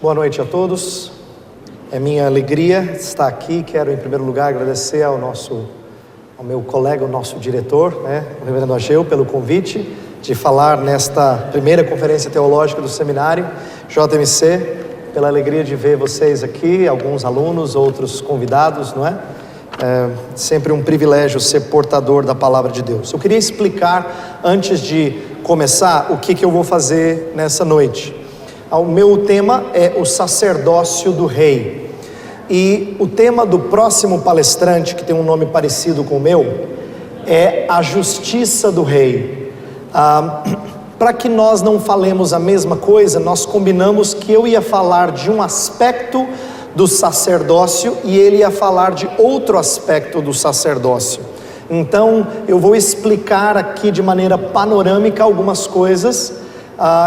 Boa noite a todos. É minha alegria estar aqui. Quero, em primeiro lugar, agradecer ao meu colega, o nosso diretor, o reverendo Ageu, pelo convite de falar nesta primeira conferência teológica do seminário JMC, pela alegria de ver vocês aqui, alguns alunos, outros convidados, não é? É sempre um privilégio ser portador da palavra de Deus. Eu queria explicar, antes de começar, o que eu vou fazer nessa noite. O meu tema é o sacerdócio do rei. E o tema do próximo palestrante, que tem um nome parecido com o meu, é a justiça do rei. Para que nós não falemos a mesma coisa, nós combinamos que eu ia falar de um aspecto do sacerdócio e ele ia falar de outro aspecto do sacerdócio. Então eu vou explicar aqui de maneira panorâmica algumas coisas,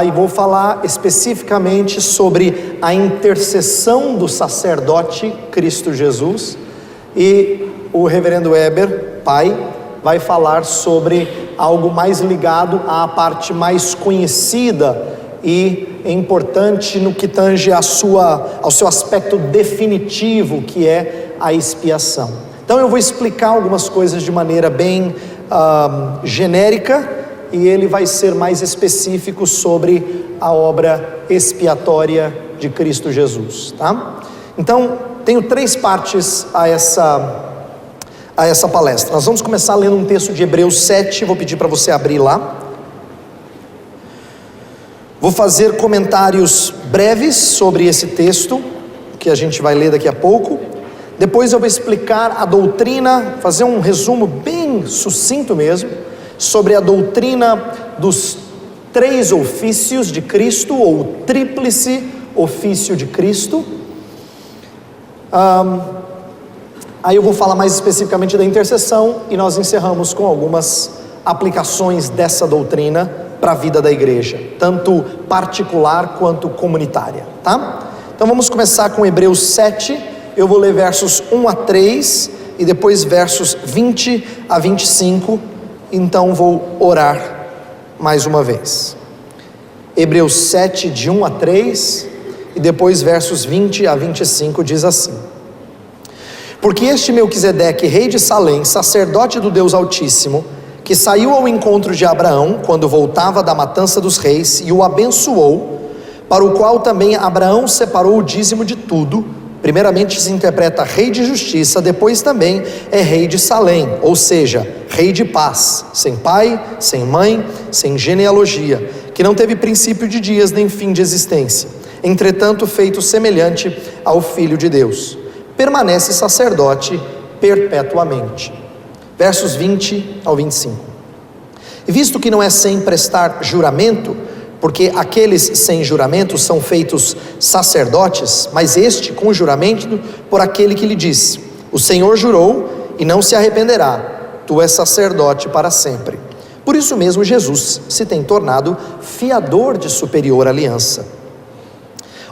e vou falar especificamente sobre a intercessão do sacerdote Cristo Jesus, e o reverendo Weber, pai, vai falar sobre algo mais ligado à parte mais conhecida e importante no que tange ao seu aspecto definitivo, que é a expiação. Então eu vou explicar algumas coisas de maneira bem genérica, e ele vai ser mais específico sobre a obra expiatória de Cristo Jesus, tá? Então, tenho 3 partes a essa palestra. Nós vamos começar lendo um texto de Hebreus 7, vou pedir para você abrir lá. Vou fazer comentários breves sobre esse texto, que a gente vai ler daqui a pouco. Depois eu vou explicar a doutrina, fazer um resumo bem sucinto mesmo, sobre a doutrina dos 3 ofícios de Cristo, ou tríplice ofício de Cristo. Aí eu vou falar mais especificamente da intercessão, e nós encerramos com algumas aplicações dessa doutrina para a vida da igreja, tanto particular quanto comunitária, tá? Então vamos começar com Hebreus 7, eu vou ler versos 1 a 3, e depois versos 20 a 25, então vou orar mais uma vez. Hebreus 7, de 1 a 3, e depois versos 20 a 25, diz assim: Porque este Melquisedeque, rei de Salém, sacerdote do Deus Altíssimo, que saiu ao encontro de Abraão, quando voltava da matança dos reis, e o abençoou, para o qual também Abraão separou o dízimo de tudo, primeiramente se interpreta rei de justiça, depois também é rei de Salém, ou seja, rei de paz, sem pai, sem mãe, sem genealogia, que não teve princípio de dias nem fim de existência, entretanto feito semelhante ao Filho de Deus, permanece sacerdote perpetuamente. Versos 20 ao 25. E visto que não é sem prestar juramento, porque aqueles sem juramento são feitos sacerdotes, mas este com juramento por aquele que lhe disse: o Senhor jurou e não se arrependerá, tu és sacerdote para sempre. Por isso mesmo Jesus se tem tornado fiador de superior aliança.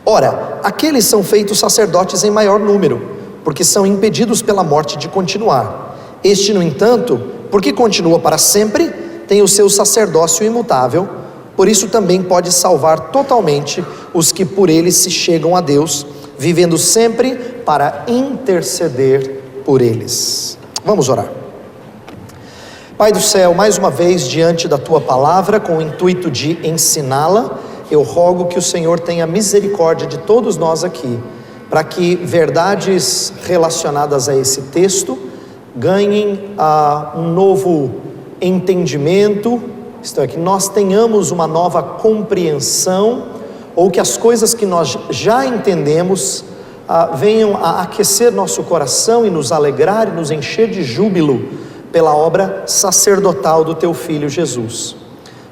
Ora, aqueles são feitos sacerdotes em maior número, porque são impedidos pela morte de continuar. Este, no entanto, porque continua para sempre, tem o seu sacerdócio imutável, por isso também pode salvar totalmente os que por ele se chegam a Deus, vivendo sempre para interceder por eles. Vamos orar. Pai do céu, mais uma vez diante da tua palavra, com o intuito de ensiná-la, eu rogo que o Senhor tenha misericórdia de todos nós aqui, para que verdades relacionadas a esse texto ganhem um novo entendimento, isto é, que nós tenhamos uma nova compreensão, ou que as coisas que nós já entendemos venham a aquecer nosso coração e nos alegrar e nos encher de júbilo pela obra sacerdotal do teu Filho Jesus.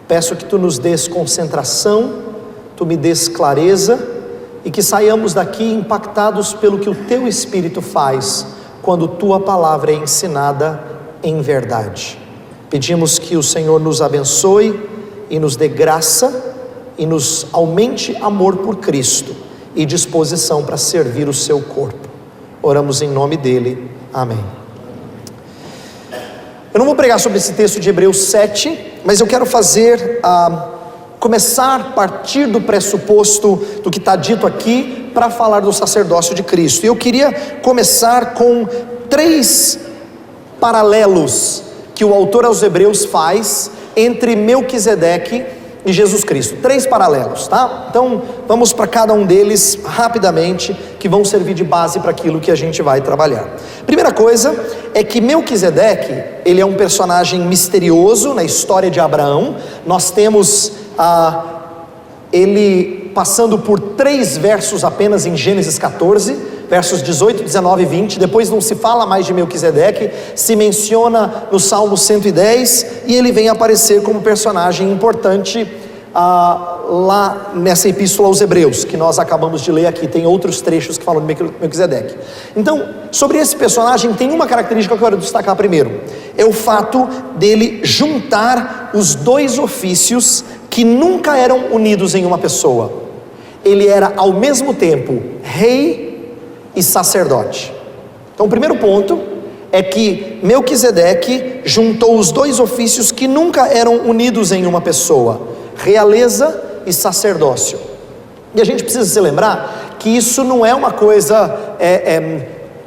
Peço que tu nos dês concentração, tu me dês clareza, e que saiamos daqui impactados pelo que o teu Espírito faz quando tua palavra é ensinada em verdade. Pedimos que o Senhor nos abençoe e nos dê graça e nos aumente amor por Cristo e disposição para servir o seu corpo. Oramos em nome dele, amém. Eu não vou pregar sobre esse texto de Hebreus 7, mas eu quero começar a partir do pressuposto do que está dito aqui, para falar do sacerdócio de Cristo. E eu queria começar com 3 paralelos que o autor aos Hebreus faz entre Melquisedeque e Jesus Cristo. 3 paralelos, tá? Então vamos para cada um deles rapidamente, que vão servir de base para aquilo que a gente vai trabalhar. Primeira coisa é que Melquisedeque, ele é um personagem misterioso na história de Abraão. Nós temos ele passando por 3 versos apenas em Gênesis 14, versos 18, 19 e 20, depois não se fala mais de Melquisedeque, se menciona no Salmo 110, e ele vem aparecer como personagem importante lá nessa epístola aos Hebreus, que nós acabamos de ler aqui. Tem outros trechos que falam de Melquisedeque. Então, sobre esse personagem, tem uma característica que eu quero destacar primeiro, é o fato dele juntar os 2 ofícios que nunca eram unidos em uma pessoa. Ele era ao mesmo tempo rei e sacerdote. Então o primeiro ponto é que Melquisedeque juntou os 2 ofícios que nunca eram unidos em uma pessoa: realeza e sacerdócio. E a gente precisa se lembrar que isso não é uma coisa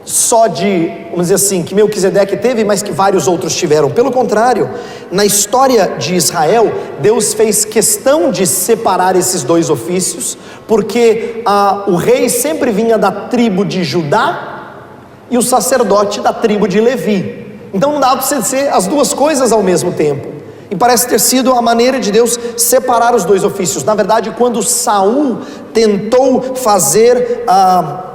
só de, vamos dizer assim, que Melquisedeque teve, mas que vários outros tiveram. Pelo contrário, na história de Israel, Deus fez questão de separar esses 2 ofícios, porque o rei sempre vinha da tribo de Judá e o sacerdote da tribo de Levi. Então não dá para você ser as 2 coisas ao mesmo tempo. E parece ter sido a maneira de Deus separar os 2 ofícios. Na verdade, quando Saul tentou fazer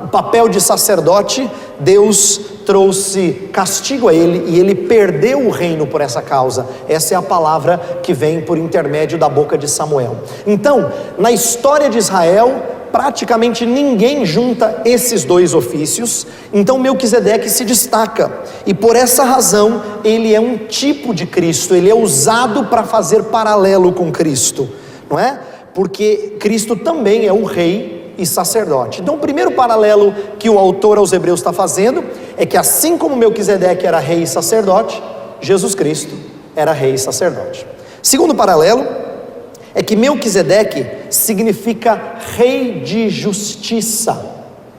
o papel de sacerdote, Deus trouxe castigo a ele, e ele perdeu o reino por essa causa. Essa é a palavra que vem por intermédio da boca de Samuel. Então, na história de Israel, praticamente ninguém junta esses 2 ofícios. Então Melquisedeque se destaca, e por essa razão ele é um tipo de Cristo. Ele é usado para fazer paralelo com Cristo, não é? Porque Cristo também é o rei e sacerdote. Então o primeiro paralelo que o autor aos Hebreus está fazendo é que, assim como Melquisedeque era rei e sacerdote, Jesus Cristo era rei e sacerdote. Segundo paralelo é que Melquisedeque significa rei de justiça.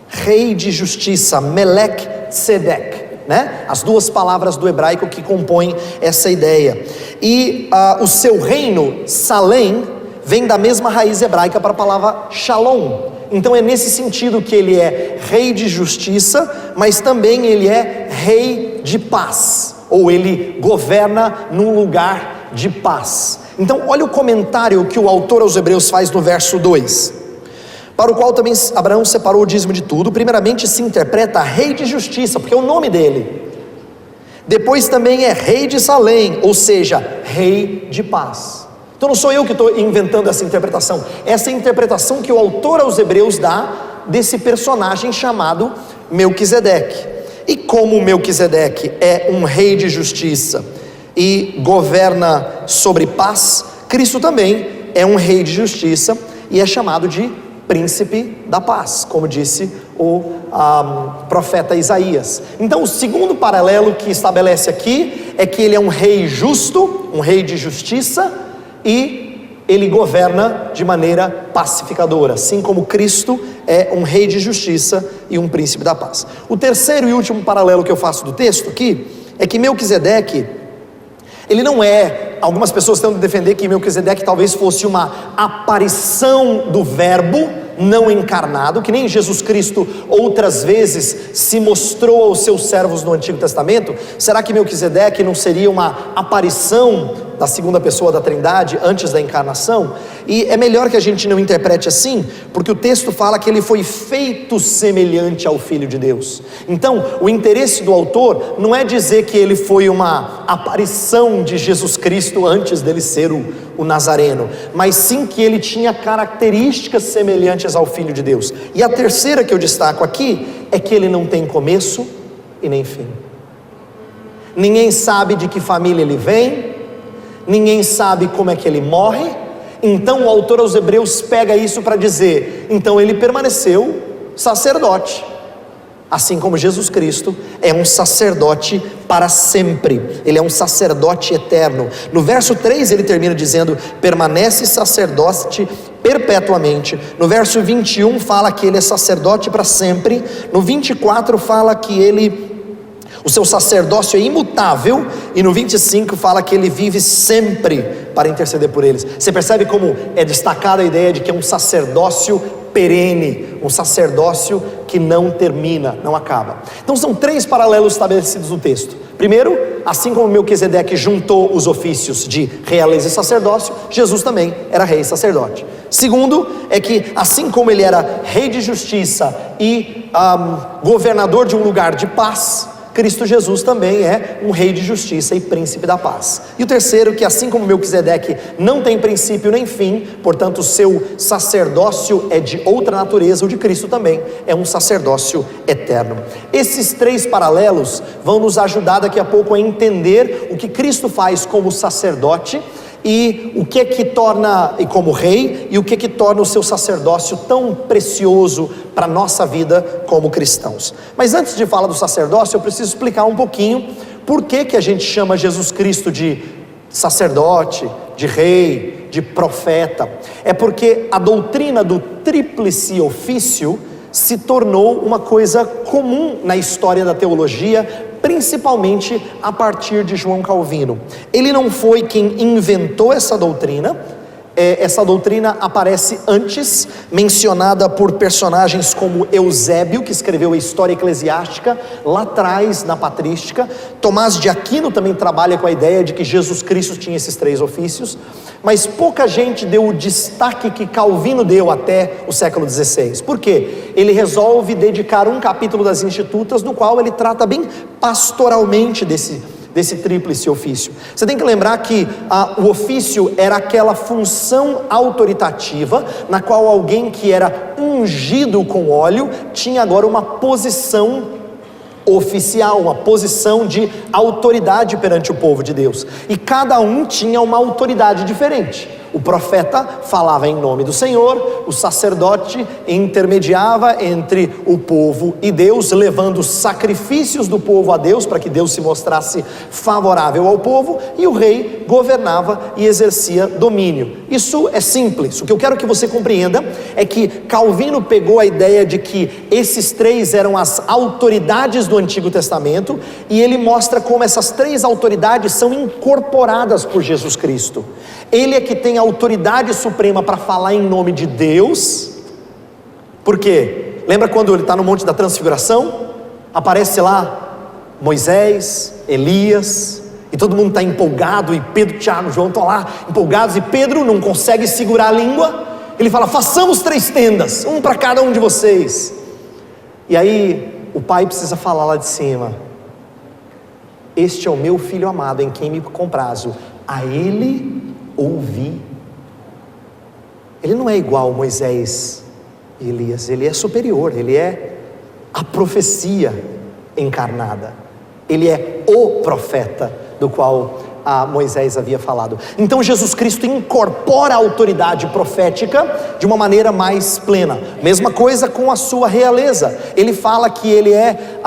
Rei de justiça, Melech Tzedek, né? As 2 palavras do hebraico que compõem essa ideia. E o seu reino, Salem, vem da mesma raiz hebraica para a palavra Shalom. Então é nesse sentido que ele é rei de justiça, mas também ele é rei de paz, ou ele governa num lugar de paz. Então olha o comentário que o autor aos Hebreus faz no verso 2: para o qual também Abraão separou o dízimo de tudo. Primeiramente se interpreta rei de justiça, porque é o nome dele. Depois também é rei de Salém, ou seja, rei de paz. Então não sou eu que estou inventando essa interpretação. Essa é a interpretação que o autor aos Hebreus dá desse personagem chamado Melquisedeque. E como Melquisedeque é um rei de justiça e governa sobre paz, Cristo também é um rei de justiça e é chamado de príncipe da paz, como disse o profeta Isaías. Então o segundo paralelo que estabelece aqui é que ele é um rei justo, um rei de justiça, e ele governa de maneira pacificadora, assim como Cristo é um rei de justiça e um príncipe da paz. O terceiro e último paralelo que eu faço do texto aqui é que Melquisedeque, ele não é, algumas pessoas tentam defender que Melquisedeque talvez fosse uma aparição do verbo não encarnado, que nem Jesus Cristo outras vezes se mostrou aos seus servos no Antigo Testamento. Será que Melquisedeque não seria uma aparição da segunda pessoa da Trindade antes da encarnação? E é melhor que a gente não interprete assim, porque o texto fala que ele foi feito semelhante ao Filho de Deus. Então o interesse do autor não é dizer que ele foi uma aparição de Jesus Cristo antes dele ser o Nazareno, mas sim que ele tinha características semelhantes ao Filho de Deus. E a terceira que eu destaco aqui é que ele não tem começo e nem fim. Ninguém sabe de que família ele vem, ninguém sabe como é que ele morre. Então o autor aos Hebreus pega isso para dizer, então ele permaneceu sacerdote, assim como Jesus Cristo é um sacerdote para sempre. Ele é um sacerdote eterno. No verso 3 ele termina dizendo, permanece sacerdote perpetuamente. No verso 21 fala que ele é sacerdote para sempre. No 24 fala que o seu sacerdócio é imutável, e no 25 fala que ele vive sempre para interceder por eles. Você percebe como é destacada a ideia de que é um sacerdócio perene, um sacerdócio que não termina, não acaba. Então são 3 paralelos estabelecidos no texto. Primeiro, assim como Melquisedeque juntou os ofícios de realeza e sacerdócio, Jesus também era rei e sacerdote. Segundo, é que assim como ele era rei de justiça e governador de um lugar de paz, Cristo Jesus também é um rei de justiça e príncipe da paz. E o terceiro, que assim como Melquisedeque não tem princípio nem fim, portanto o seu sacerdócio é de outra natureza, o de Cristo também é um sacerdócio eterno. Esses 3 paralelos vão nos ajudar daqui a pouco a entender o que Cristo faz como sacerdote, e o que é que torna, e como rei, e o que é que torna o seu sacerdócio tão precioso para a nossa vida como cristãos. Mas antes de falar do sacerdócio, eu preciso explicar um pouquinho por que a gente chama Jesus Cristo de sacerdote, de rei, de profeta. É porque a doutrina do tríplice ofício se tornou uma coisa comum na história da teologia, principalmente a partir de João Calvino. Ele não foi quem inventou essa doutrina. Essa doutrina aparece antes, mencionada por personagens como Eusébio, que escreveu a História Eclesiástica, lá atrás na Patrística. Tomás de Aquino também trabalha com a ideia de que Jesus Cristo tinha esses 3 ofícios, mas pouca gente deu o destaque que Calvino deu até o século XVI. Por quê? Ele resolve dedicar um capítulo das Institutas, no qual ele trata bem pastoralmente desse tríplice ofício. Você tem que lembrar que o ofício era aquela função autoritativa, na qual alguém que era ungido com óleo tinha agora uma posição oficial, uma posição de autoridade perante o povo de Deus, e cada um tinha uma autoridade diferente. O profeta falava em nome do Senhor, o sacerdote intermediava entre o povo e Deus, levando sacrifícios do povo a Deus, para que Deus se mostrasse favorável ao povo, e o rei governava e exercia domínio. Isso é simples. O que eu quero que você compreenda é que Calvino pegou a ideia de que esses 3 eram as autoridades do Antigo Testamento, e ele mostra como essas 3 autoridades são incorporadas por Jesus Cristo. Ele é que tem a autoridade suprema para falar em nome de Deus. Por quê? Lembra quando ele está no Monte da Transfiguração? Aparece lá Moisés, Elias, e todo mundo está empolgado, e Pedro, Tiago, João estão lá empolgados, e Pedro não consegue segurar a língua. Ele fala: façamos 3 tendas, um para cada um de vocês. E aí o pai precisa falar lá de cima: este é o meu filho amado, em quem me comprazo, a ele ouvi. Ele não é igual a Moisés e Elias, ele é superior, ele é a profecia encarnada, ele é o profeta do qual Moisés havia falado. Então Jesus Cristo incorpora a autoridade profética de uma maneira mais plena. Mesma coisa com a sua realeza. Ele fala que ele é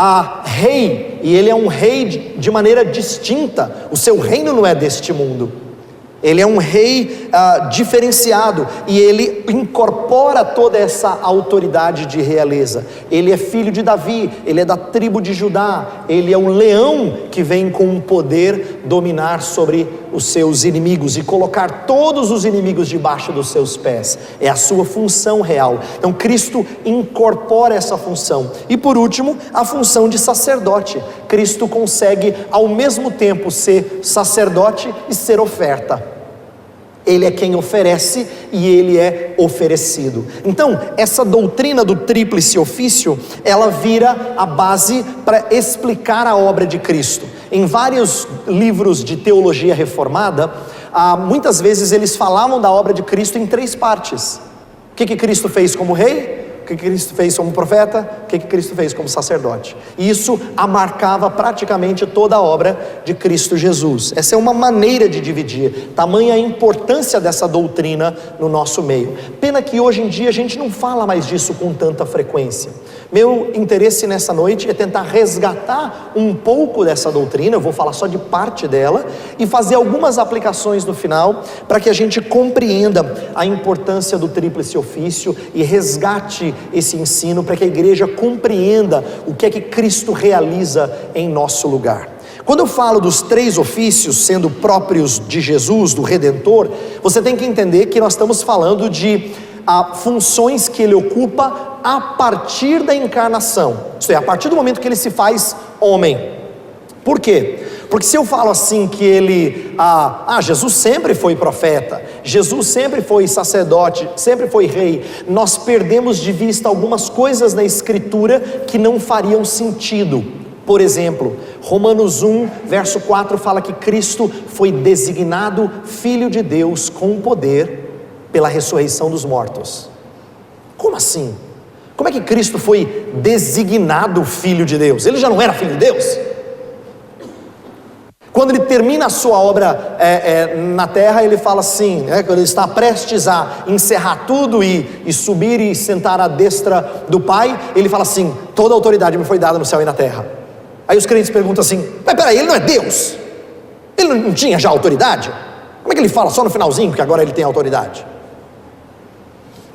rei, e ele é um rei de maneira distinta. O seu reino não é deste mundo. Ele é um rei diferenciado, e ele incorpora toda essa autoridade de realeza. Ele é filho de Davi, ele é da tribo de Judá, ele é um leão que vem com o poder dominar sobre os seus inimigos e colocar todos os inimigos debaixo dos seus pés. É a sua função real. Então Cristo incorpora essa função. E por último, a função de sacerdote. Cristo consegue ao mesmo tempo ser sacerdote e ser oferta. Ele é quem oferece e ele é oferecido. Então, essa doutrina do tríplice ofício, ela vira a base para explicar a obra de Cristo. Em vários livros de teologia reformada, muitas vezes eles falavam da obra de Cristo em 3 partes. O que Cristo fez como rei? O que Cristo fez como profeta? O que Cristo fez como sacerdote? E isso amarcava praticamente toda a obra de Cristo Jesus. Essa é uma maneira de dividir, tamanha a importância dessa doutrina no nosso meio. Pena que hoje em dia a gente não fala mais disso com tanta frequência. Meu interesse nessa noite é tentar resgatar um pouco dessa doutrina, eu vou falar só de parte dela, e fazer algumas aplicações no final, para que a gente compreenda a importância do tríplice ofício e resgate esse ensino, para que a igreja compreenda o que é que Cristo realiza em nosso lugar. Quando eu falo dos 3 ofícios sendo próprios de Jesus, do Redentor, você tem que entender que nós estamos falando de funções que ele ocupa a partir da encarnação, isto é, a partir do momento que ele se faz homem. Por quê? Porque se eu falo assim que ele, Jesus sempre foi profeta, Jesus sempre foi sacerdote, sempre foi rei, nós perdemos de vista algumas coisas na Escritura que não fariam sentido. Por exemplo, Romanos 1, verso 4 fala que Cristo foi designado Filho de Deus com poder pela ressurreição dos mortos. Como assim? Como é que Cristo foi designado Filho de Deus? Ele já não era Filho de Deus? Quando ele termina a sua obra na terra, ele fala assim, quando ele está prestes a encerrar tudo e subir e sentar à destra do Pai, ele fala assim: toda a autoridade me foi dada no céu e na terra. Aí os crentes perguntam assim: mas peraí, ele não é Deus? Ele não tinha já autoridade? Como é que ele fala só no finalzinho que agora ele tem autoridade?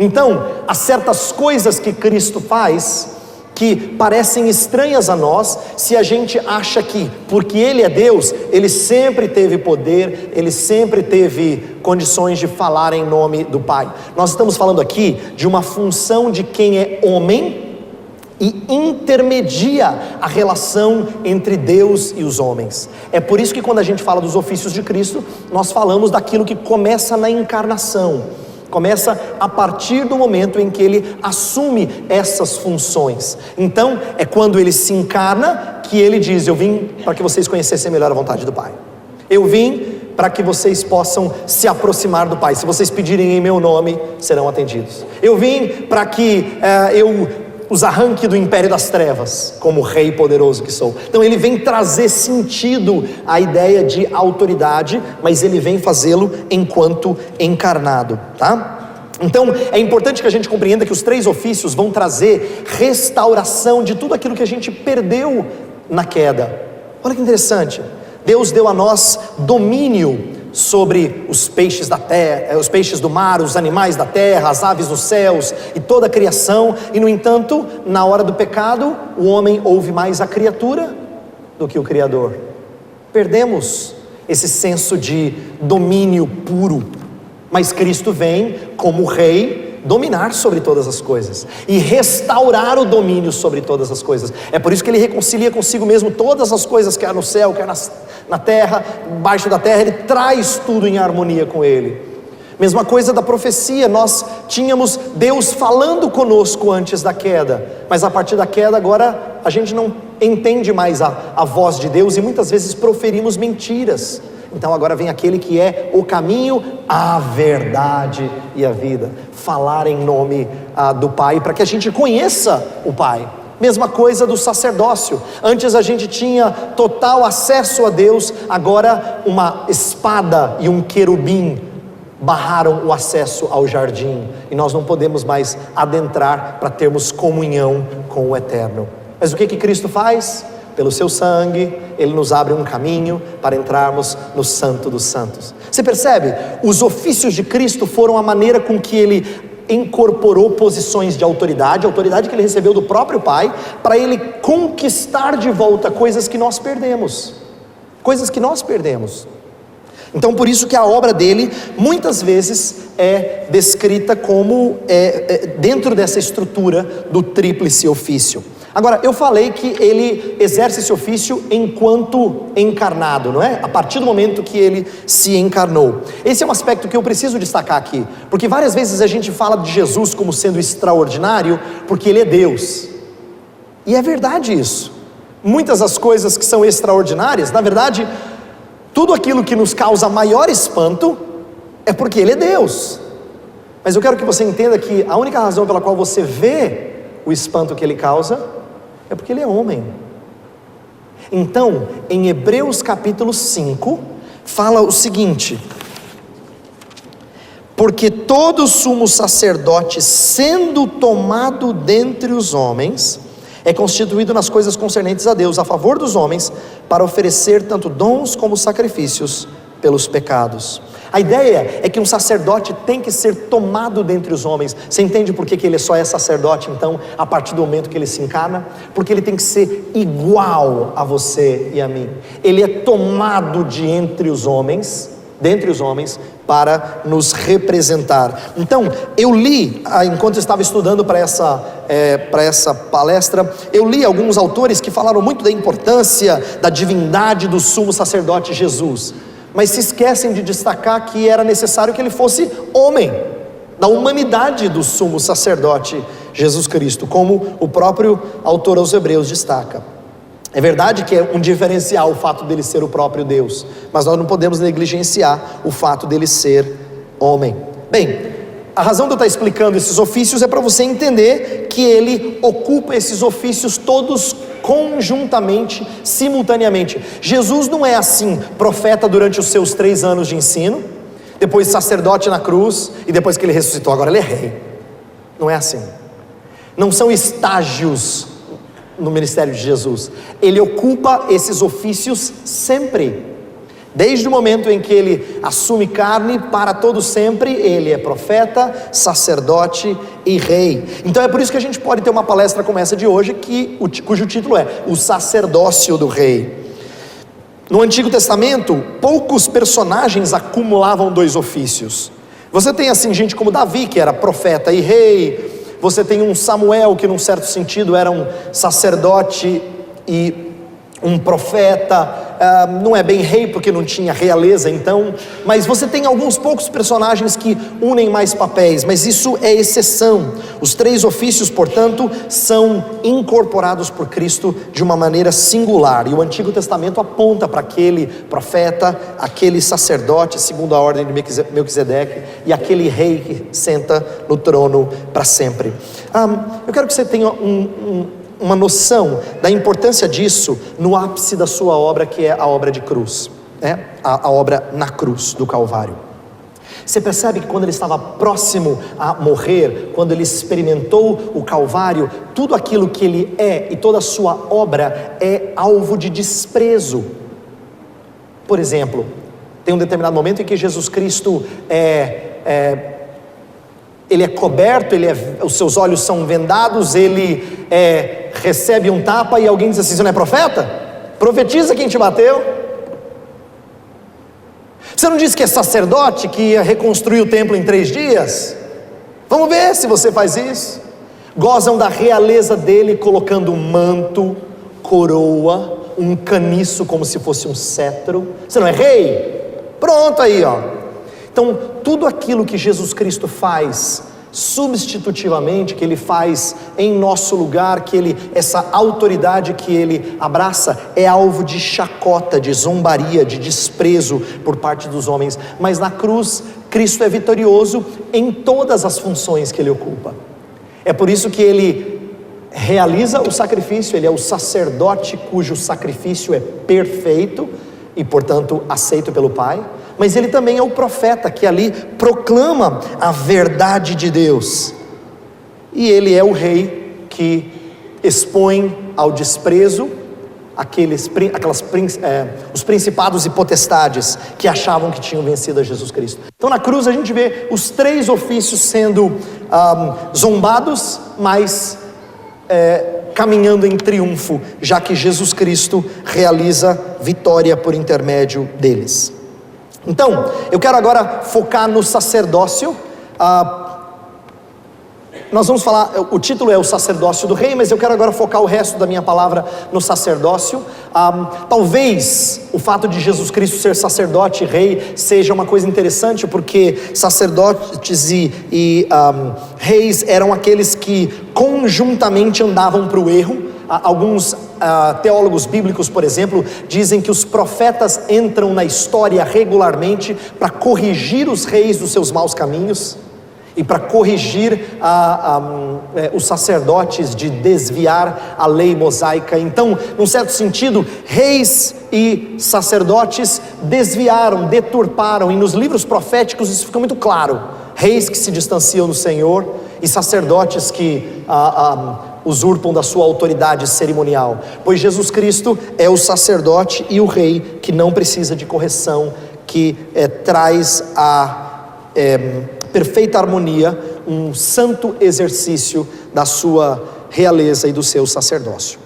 Então, há certas coisas que Cristo faz que parecem estranhas a nós, se a gente acha que, porque Ele é Deus, Ele sempre teve poder, Ele sempre teve condições de falar em nome do Pai. Nós estamos falando aqui de uma função de quem é homem e intermedia a relação entre Deus e os homens. É por isso que quando a gente fala dos ofícios de Cristo, nós falamos daquilo que começa na encarnação. Começa a partir do momento em que ele assume essas funções. Então, é quando ele se encarna que ele diz: eu vim para que vocês conhecessem melhor a vontade do Pai. Eu vim para que vocês possam se aproximar do Pai. Se vocês pedirem em meu nome, serão atendidos. Eu vim para que eu os arranque do império das trevas, como rei poderoso que sou. Então ele vem trazer sentido à ideia de autoridade, mas ele vem fazê-lo enquanto encarnado, tá? Então é importante que a gente compreenda que os 3 ofícios vão trazer restauração de tudo aquilo que a gente perdeu na queda. Olha que interessante, Deus deu a nós domínio sobre os peixes da terra, os peixes do mar, os animais da terra, as aves dos céus e toda a criação. E no entanto, na hora do pecado, o homem ouve mais a criatura do que o Criador. Perdemos esse senso de domínio puro, mas Cristo vem como rei dominar sobre todas as coisas e restaurar o domínio sobre todas as coisas. É por isso que ele reconcilia consigo mesmo todas as coisas, quer no céu, quer na terra, embaixo da terra. Ele traz tudo em harmonia com ele. Mesma coisa da profecia, nós tínhamos Deus falando conosco antes da queda, mas a partir da queda agora a gente não entende mais a voz de Deus e muitas vezes proferimos mentiras. Então agora vem aquele que é o caminho, a verdade e a vida. Falar em nome do Pai, para que a gente conheça o Pai. Mesma coisa do sacerdócio. Antes a gente tinha total acesso a Deus, agora uma espada e um querubim barraram o acesso ao jardim, e nós não podemos mais adentrar para termos comunhão com o Eterno. Mas o que Cristo faz? Pelo seu sangue, Ele nos abre um caminho para entrarmos no Santo dos Santos. Você percebe? Os ofícios de Cristo foram a maneira com que Ele incorporou posições de autoridade, a autoridade que Ele recebeu do próprio Pai, para Ele conquistar de volta coisas que nós perdemos. Coisas que nós perdemos. Então por isso que a obra dele muitas vezes é descrita como dentro dessa estrutura do tríplice ofício. Agora, eu falei que ele exerce esse ofício enquanto encarnado, não é? A partir do momento que ele se encarnou. Esse é um aspecto que eu preciso destacar aqui, porque várias vezes a gente fala de Jesus como sendo extraordinário, porque ele é Deus. E é verdade isso. Muitas das coisas que são extraordinárias, na verdade, tudo aquilo que nos causa maior espanto é porque ele é Deus. Mas eu quero que você entenda que a única razão pela qual você vê o espanto que ele causa é porque ele é homem. Então, em Hebreus capítulo 5, fala o seguinte: porque todo sumo sacerdote, sendo tomado dentre os homens, é constituído nas coisas concernentes a Deus, a favor dos homens, para oferecer tanto dons como sacrifícios pelos pecados. A ideia é que um sacerdote tem que ser tomado dentre os homens. Você entende por que ele só é sacerdote, então, a partir do momento que ele se encarna? Porque ele tem que ser igual a você e a mim. Ele é tomado dentre os homens, para nos representar. Então, eu li, enquanto eu estava estudando para essa palestra, eu li alguns autores que falaram muito da importância da divindade do sumo sacerdote Jesus, mas se esquecem de destacar que era necessário que ele fosse homem, da humanidade do sumo sacerdote Jesus Cristo, como o próprio autor aos Hebreus destaca. É verdade que é um diferencial o fato dele ser o próprio Deus, mas nós não podemos negligenciar o fato dele ser homem. Bem, a razão de eu estar explicando esses ofícios é para você entender que ele ocupa esses ofícios todos conjuntamente, simultaneamente. Jesus não é assim, profeta durante os seus 3 anos de ensino, depois sacerdote na cruz, e depois que ele ressuscitou, agora ele é rei. Não é assim. Não são estágios no ministério de Jesus. Ele ocupa esses ofícios sempre. Desde o momento em que ele assume carne, para todo sempre, ele é profeta, sacerdote e rei. Então é por isso que a gente pode ter uma palestra como essa de hoje, cujo título é O Sacerdócio do Rei. No Antigo Testamento, poucos personagens acumulavam 2 ofícios. Você tem assim gente como Davi, que era profeta e rei. Você tem um Samuel, que num certo sentido era um sacerdote e um profeta, não é bem rei porque não tinha realeza então, mas você tem alguns poucos personagens que unem mais papéis, mas isso é exceção. Os 3 ofícios, portanto, são incorporados por Cristo de uma maneira singular, e o Antigo Testamento aponta para aquele profeta, aquele sacerdote segundo a ordem de Melquisedeque, e aquele rei que senta no trono para sempre. Eu quero que você tenha uma noção da importância disso no ápice da sua obra, que é a obra de cruz, a obra na cruz do Calvário. Você percebe que quando ele estava próximo a morrer, quando ele experimentou o Calvário, tudo aquilo que ele é e toda a sua obra é alvo de desprezo. Por exemplo, tem um determinado momento em que Jesus Cristo ele é coberto, os seus olhos são vendados, ele recebe um tapa e alguém diz assim: você não é profeta? Profetiza quem te bateu. Você não disse que é sacerdote, que ia reconstruir o templo em 3 dias? Vamos ver se você faz isso. Gozam da realeza dele, colocando um manto, coroa, um caniço como se fosse um cetro. Você não é rei? Pronto aí, ó. Então, tudo aquilo que Jesus Cristo faz substitutivamente, que ele faz em nosso lugar, essa autoridade que ele abraça, é alvo de chacota, de zombaria, de desprezo por parte dos homens. Mas na cruz, Cristo é vitorioso em todas as funções que ele ocupa. É por isso que ele realiza o sacrifício, ele é o sacerdote cujo sacrifício é perfeito e, portanto, aceito pelo Pai. Mas ele também é o profeta que ali proclama a verdade de Deus. E ele é o rei que expõe ao desprezo os principados e potestades que achavam que tinham vencido a Jesus Cristo. Então na cruz a gente vê os 3 ofícios sendo zombados, mas caminhando em triunfo, já que Jesus Cristo realiza vitória por intermédio deles. Então, eu quero agora focar no sacerdócio. Nós vamos falar, o título é o sacerdócio do rei, mas eu quero agora focar o resto da minha palavra no sacerdócio. Talvez o fato de Jesus Cristo ser sacerdote e rei seja uma coisa interessante, porque sacerdotes e reis eram aqueles que conjuntamente andavam para o erro. Alguns teólogos bíblicos, por exemplo, dizem que os profetas entram na história regularmente para corrigir os reis dos seus maus caminhos e para corrigir os sacerdotes de desviar a lei mosaica. Então, num certo sentido, reis e sacerdotes desviaram, deturparam, e nos livros proféticos isso fica muito claro: reis que se distanciam do Senhor e sacerdotes que usurpam da sua autoridade cerimonial, pois Jesus Cristo é o sacerdote e o rei que não precisa de correção, que traz a perfeita harmonia, um santo exercício da sua realeza e do seu sacerdócio.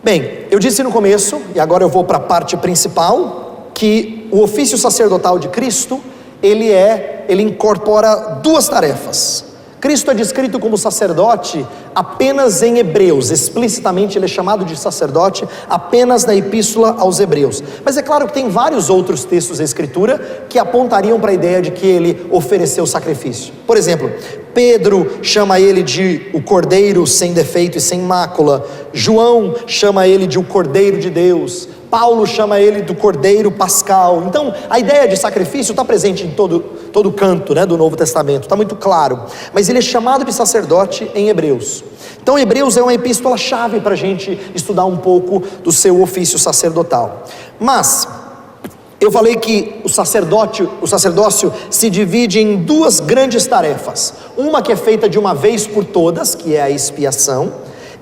Bem, eu disse no começo, e agora eu vou para a parte principal, que o ofício sacerdotal de Cristo, ele incorpora duas tarefas. Cristo é descrito como sacerdote apenas em Hebreus, explicitamente ele é chamado de sacerdote apenas na epístola aos Hebreus. Mas é claro que tem vários outros textos da Escritura que apontariam para a ideia de que ele ofereceu sacrifício. Por exemplo, Pedro chama ele de o Cordeiro sem defeito e sem mácula, João chama ele de o Cordeiro de Deus, Paulo chama ele do Cordeiro Pascal. Então a ideia de sacrifício está presente em todo canto, do Novo Testamento, está muito claro, mas ele é chamado de sacerdote em Hebreus. Então Hebreus é uma epístola chave para a gente estudar um pouco do seu ofício sacerdotal. Mas eu falei que o sacerdócio se divide em duas grandes tarefas, uma que é feita de uma vez por todas, que é a expiação,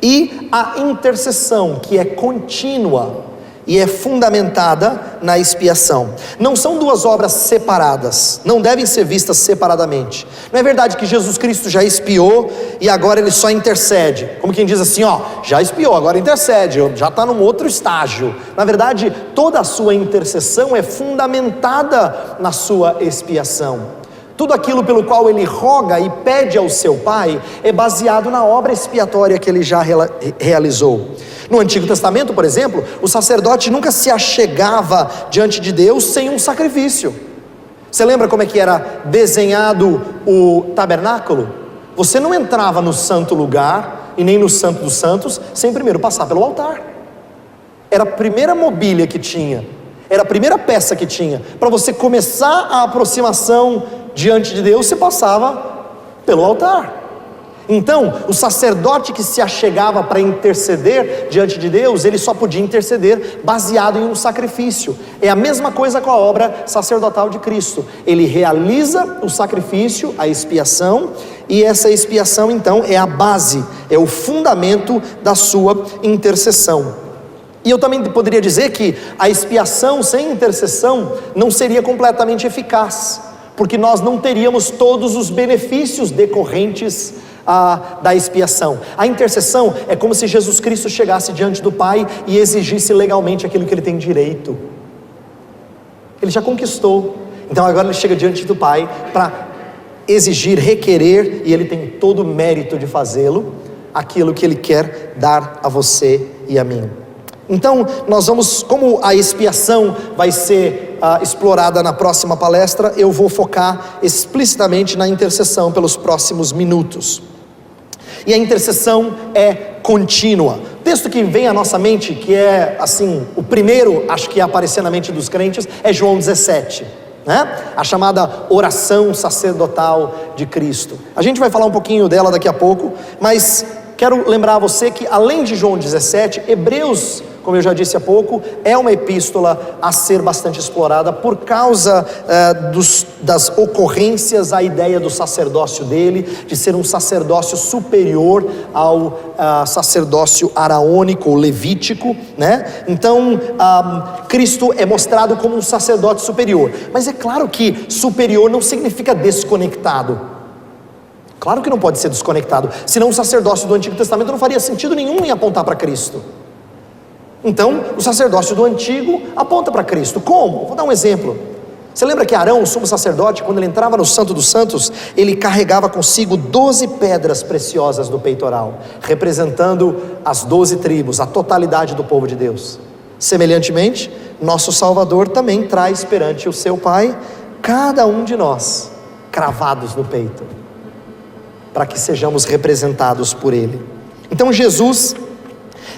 e a intercessão, que é contínua e é fundamentada na expiação. Não são duas obras separadas, não devem ser vistas separadamente. Não é verdade que Jesus Cristo já expiou e agora ele só intercede, como quem diz assim, já expiou, agora intercede, já está num outro estágio. Na verdade, toda a sua intercessão é fundamentada na sua expiação. Tudo aquilo pelo qual ele roga e pede ao seu Pai é baseado na obra expiatória que ele já realizou. No Antigo Testamento, por exemplo, o sacerdote nunca se achegava diante de Deus sem um sacrifício. Você lembra como é que era desenhado o tabernáculo? Você não entrava no santo lugar e nem no santo dos santos sem primeiro passar pelo altar. Era a primeira mobília que tinha, era a primeira peça que tinha. Para você começar a aproximação diante de Deus, você passava pelo altar. Então, o sacerdote que se achegava para interceder diante de Deus, ele só podia interceder baseado em um sacrifício. É a mesma coisa com a obra sacerdotal de Cristo. Ele realiza o sacrifício, a expiação, e essa expiação então é a base, é o fundamento da sua intercessão. E eu também poderia dizer que a expiação sem intercessão não seria completamente eficaz, porque nós não teríamos todos os benefícios decorrentes da expiação. A intercessão é como se Jesus Cristo chegasse diante do Pai e exigisse legalmente aquilo que ele tem direito. Ele já conquistou, então agora ele chega diante do Pai para exigir, requerer, e ele tem todo o mérito de fazê-lo, aquilo que ele quer dar a você e a mim. Então nós vamos, como a expiação vai ser explorada na próxima palestra, eu vou focar explicitamente na intercessão pelos próximos minutos. E a intercessão é contínua. O texto que vem à nossa mente, que é assim, o primeiro, acho que ia aparecer na mente dos crentes, é João 17, a chamada oração sacerdotal de Cristo. A gente vai falar um pouquinho dela daqui a pouco, mas quero lembrar a você que além de João 17, Hebreus, como eu já disse há pouco, é uma epístola a ser bastante explorada por causa das ocorrências, a ideia do sacerdócio dele, de ser um sacerdócio superior ao sacerdócio araônico ou levítico, Então, Cristo é mostrado como um sacerdote superior, mas é claro que superior não significa desconectado. Claro que não pode ser desconectado, senão o sacerdócio do Antigo Testamento não faria sentido nenhum em apontar para Cristo. Então, o sacerdócio do Antigo aponta para Cristo. Como? Vou dar um exemplo. Você lembra que Arão, o sumo sacerdote, quando ele entrava no Santo dos Santos, ele carregava consigo 12 pedras preciosas no peitoral, representando as 12 tribos, a totalidade do povo de Deus. Semelhantemente, nosso Salvador também traz perante o seu Pai, cada um de nós, cravados no peito, para que sejamos representados por Ele. Então Jesus,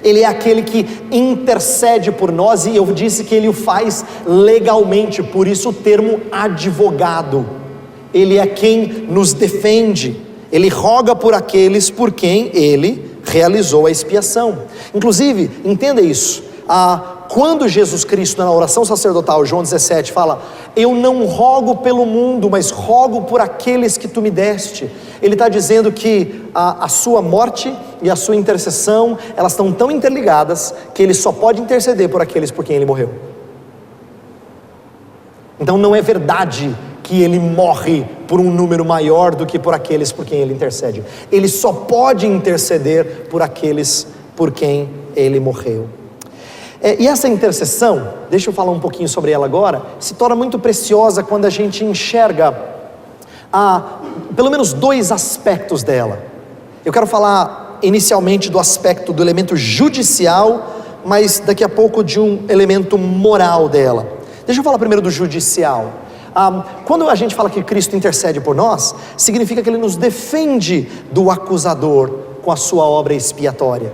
Ele é aquele que intercede por nós, e eu disse que Ele o faz legalmente, por isso o termo advogado. Ele é quem nos defende, Ele roga por aqueles por quem Ele realizou a expiação. Inclusive, entenda isso, quando Jesus Cristo, na oração sacerdotal, João 17, fala: eu não rogo pelo mundo, mas rogo por aqueles que tu me deste. Ele está dizendo que a sua morte e a sua intercessão, elas estão tão interligadas, que ele só pode interceder por aqueles por quem ele morreu. Então não é verdade que ele morre por um número maior do que por aqueles por quem ele intercede. Ele só pode interceder por aqueles por quem ele morreu. E essa intercessão, deixa eu falar um pouquinho sobre ela agora, se torna muito preciosa quando a gente enxerga pelo menos dois aspectos dela. Eu quero falar inicialmente do aspecto do elemento judicial, mas daqui a pouco de um elemento moral dela. Deixa eu falar primeiro do judicial. Quando a gente fala que Cristo intercede por nós, significa que Ele nos defende do acusador com a sua obra expiatória.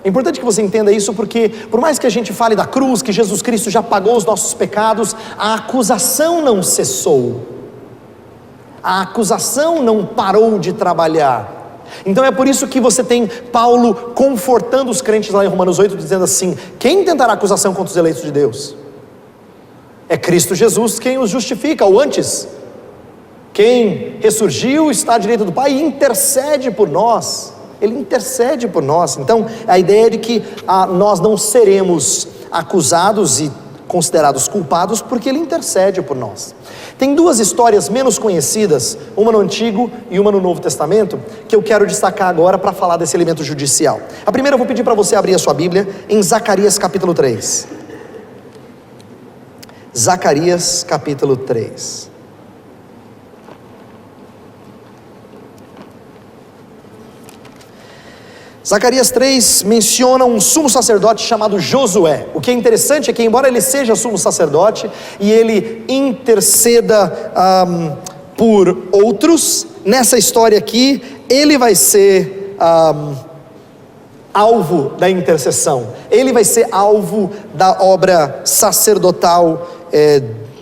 É importante que você entenda isso, porque por mais que a gente fale da cruz, que Jesus Cristo já pagou os nossos pecados, a acusação não cessou, a acusação não parou de trabalhar. Então é por isso que você tem Paulo confortando os crentes lá em Romanos 8, dizendo assim: quem tentará acusação contra os eleitos de Deus? É Cristo Jesus quem os justifica, ou antes, quem ressurgiu está à direita do Pai e intercede por nós. Ele intercede por nós. Então a ideia é de que nós não seremos acusados e considerados culpados, porque Ele intercede por nós. Tem duas histórias menos conhecidas, uma no Antigo e uma no Novo Testamento, que eu quero destacar agora para falar desse elemento judicial. A primeira eu vou pedir para você abrir a sua Bíblia em Zacarias capítulo 3. Zacarias capítulo 3. Zacarias 3 menciona um sumo sacerdote chamado Josué. O que é interessante é que, embora ele seja sumo sacerdote e ele interceda por outros, nessa história aqui, ele vai ser alvo da intercessão. Ele vai ser alvo da obra sacerdotal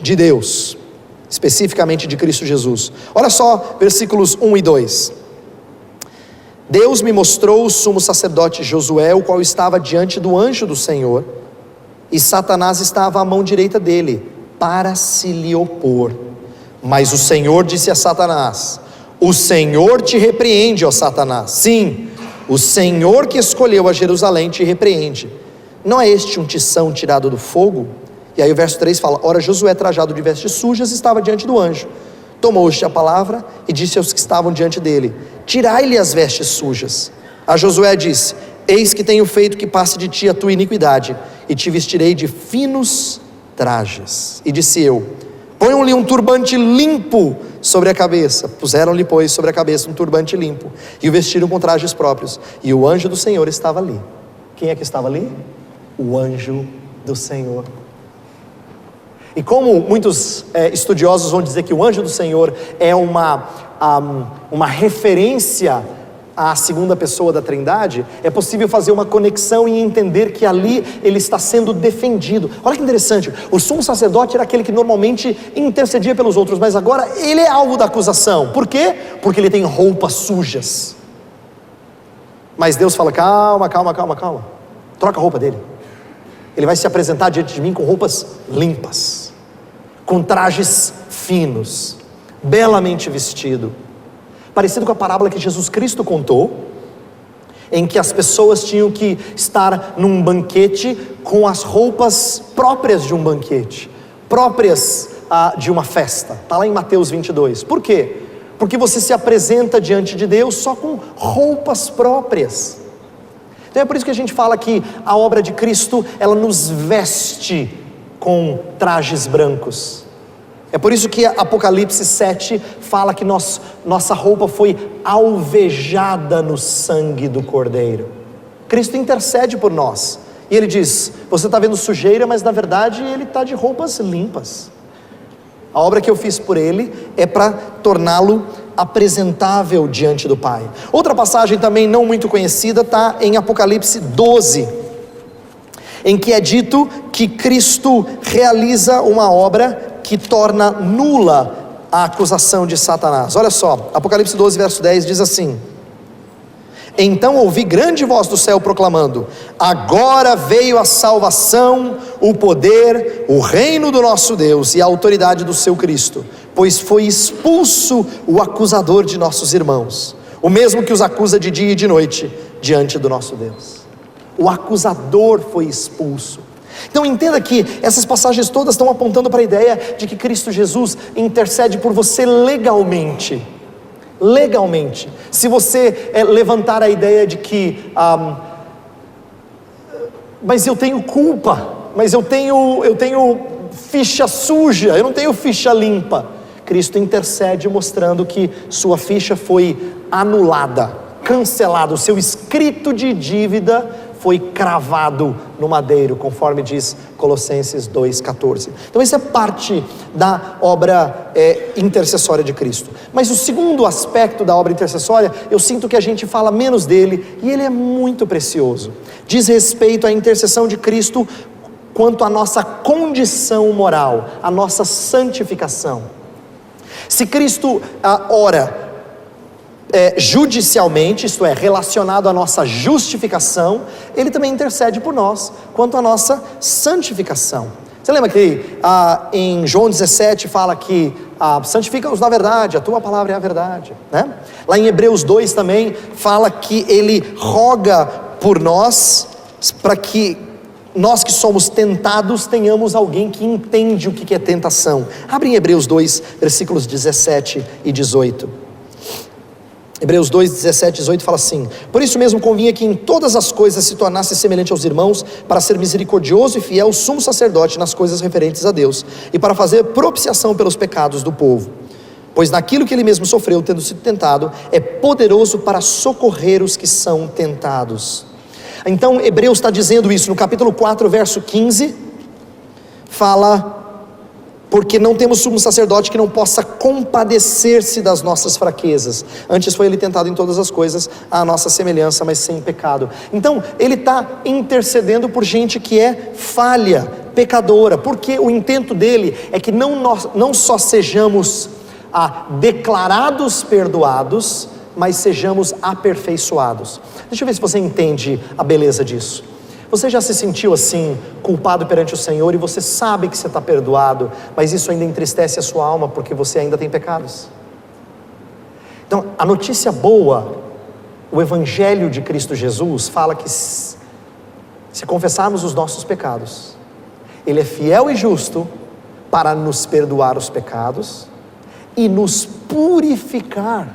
de Deus, especificamente de Cristo Jesus. Olha só, versículos 1 e 2. Deus me mostrou o sumo sacerdote Josué, o qual estava diante do anjo do Senhor, e Satanás estava à mão direita dele, para se lhe opor. Mas o Senhor disse a Satanás: o Senhor te repreende, ó Satanás. Sim, o Senhor que escolheu a Jerusalém te repreende. Não é este um tição tirado do fogo? E aí o verso 3 fala: ora Josué, trajado de vestes sujas, estava diante do anjo. Tomou-este a palavra e disse aos que estavam diante dele: tirai-lhe as vestes sujas. A Josué disse: eis que tenho feito que passe de ti a tua iniquidade, e te vestirei de finos trajes. E disse eu: ponham-lhe um turbante limpo sobre a cabeça. Puseram-lhe, pois, sobre a cabeça um turbante limpo, e o vestiram com trajes próprios, e o anjo do Senhor estava ali. Quem é que estava ali? O anjo do Senhor. E como muitos estudiosos vão dizer que o anjo do Senhor é uma referência à segunda pessoa da Trindade, é possível fazer uma conexão e entender que ali ele está sendo defendido. Olha que interessante, o sumo sacerdote era aquele que normalmente intercedia pelos outros, mas agora ele é alvo da acusação. Por quê? Porque ele tem roupas sujas. Mas Deus fala: calma, troca a roupa dele. Ele vai se apresentar diante de mim com roupas limpas, com trajes finos, belamente vestido, parecido com a parábola que Jesus Cristo contou, em que as pessoas tinham que estar num banquete com as roupas próprias de um banquete, próprias de uma festa. Está lá em Mateus 22. Por quê? Porque você se apresenta diante de Deus só com roupas próprias. Então é por isso que a gente fala que a obra de Cristo, ela nos veste com trajes brancos. É por isso que Apocalipse 7 fala que nossa roupa foi alvejada no sangue do Cordeiro. Cristo intercede por nós, e Ele diz: você está vendo sujeira, mas na verdade Ele está de roupas limpas. A obra que eu fiz por Ele é para torná-lo apresentável diante do Pai. Outra passagem também não muito conhecida está em Apocalipse 12, em que é dito que Cristo realiza uma obra que torna nula a acusação de Satanás. Olha só, Apocalipse 12 verso 10 diz assim: Então ouvi grande voz do céu proclamando: agora veio a salvação, o poder, o reino do nosso Deus e a autoridade do seu Cristo, pois foi expulso o acusador de nossos irmãos, o mesmo que os acusa de dia e de noite diante do nosso Deus. O acusador foi expulso. Então entenda que essas passagens todas estão apontando para a ideia de que Cristo Jesus intercede por você legalmente. Legalmente. Se você levantar a ideia de que mas eu tenho culpa, mas eu tenho ficha suja, eu não tenho ficha limpa, Cristo intercede mostrando que sua ficha foi anulada, cancelada, o seu escrito de dívida foi cravado no madeiro, conforme diz Colossenses 2,14. Então isso é parte da obra intercessória de Cristo. Mas o segundo aspecto da obra intercessória, eu sinto que a gente fala menos dele, e ele é muito precioso. Diz respeito à intercessão de Cristo quanto à nossa condição moral, à nossa santificação. Se Cristo ora judicialmente, isto é, relacionado à nossa justificação, ele também intercede por nós quanto à nossa santificação. Você lembra que em João 17 fala que santifica-os na verdade, a tua palavra é a verdade, né? Lá em Hebreus 2 também fala que ele roga por nós, para que nós que somos tentados tenhamos alguém que entende o que é tentação. Abre em Hebreus 2, versículos 17 e 18. Hebreus 2, 17 e 18 fala assim: por isso mesmo convinha que em todas as coisas se tornasse semelhante aos irmãos, para ser misericordioso e fiel sumo sacerdote nas coisas referentes a Deus, e para fazer propiciação pelos pecados do povo. Pois naquilo que ele mesmo sofreu, tendo sido tentado, é poderoso para socorrer os que são tentados. Então Hebreus está dizendo isso no capítulo 4, verso 15, fala: porque não temos sumo sacerdote que não possa compadecer-se das nossas fraquezas, antes foi ele tentado em todas as coisas à nossa semelhança, mas sem pecado. Então ele está intercedendo por gente que é falha, pecadora, porque o intento dele é que não só sejamos declarados perdoados, mas sejamos aperfeiçoados. Deixa eu ver se você entende a beleza disso. Você já se sentiu assim, culpado perante o Senhor, e você sabe que você está perdoado, mas isso ainda entristece a sua alma, porque você ainda tem pecados? Então, a notícia boa, o Evangelho de Cristo Jesus, fala que se confessarmos os nossos pecados, Ele é fiel e justo para nos perdoar os pecados e nos purificar.